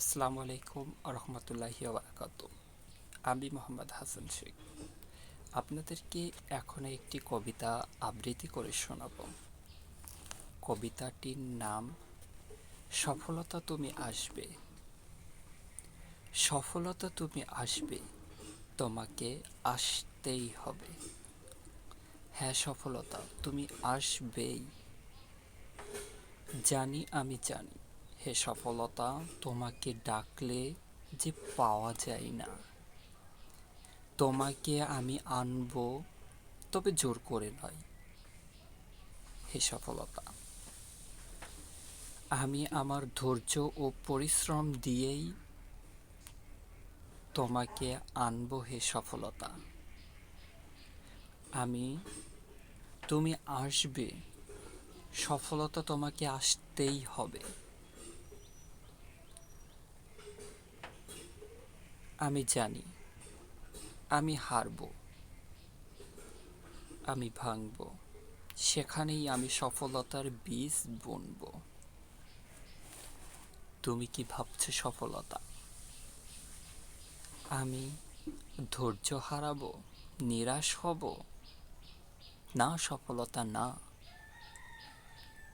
আসসালামু আলাইকুম রহমতুল্লাহি বারাকাতু। আমি মোহাম্মদ হাসান শেখ আপনাদেরকে এখন একটি কবিতা আবৃত্তি করে শোনাব। কবিতাটির নাম সফলতা তুমি আসবে। সফলতা তুমি আসবে, তোমাকে আসতেই হবে। হ্যাঁ সফলতা তুমি আসবেই, জানি আমি জানি। হে সফলতা, তোমাকে ডাকলে যে পাওয়া যায় না, তোমাকে আমি আনব, তবে জোর করে নয়। হে সফলতা, আমি আমার ধৈর্য ও পরিশ্রম দিয়েই তোমাকে আনব। হে সফলতা, আমি তুমি আসবে, সফলতা তোমাকে আসতেই হবে। আমি জানি আমি হারব, আমি ভাঙব, সেখানেই আমি সফলতার বীজ বুনব। তুমি কি ভাবছো সফলতা আমি ধৈর্য হারাবো, নিরাশ হব? না সফলতা না,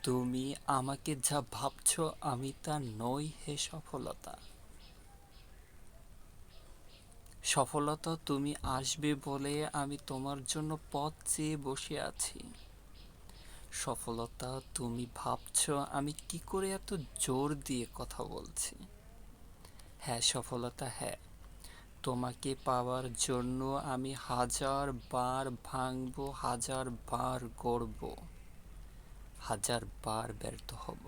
তুমি আমাকে যা ভাবছো আমি তা নই। হে সফলতা, সফলতা তুমি আসবে বলে আমি তোমার জন্য পথ চেয়ে বসে আছি। সফলতা তুমি ভাবছো আমি কি করে এত জোর দিয়ে কথা বলছি। হ্যাঁ সফলতা হ্যাঁ, তোমাকে পাওয়ার জন্য আমি হাজার বার ভাঙবো, হাজার বার গড়ব, হাজার বার ব্যর্থ হব।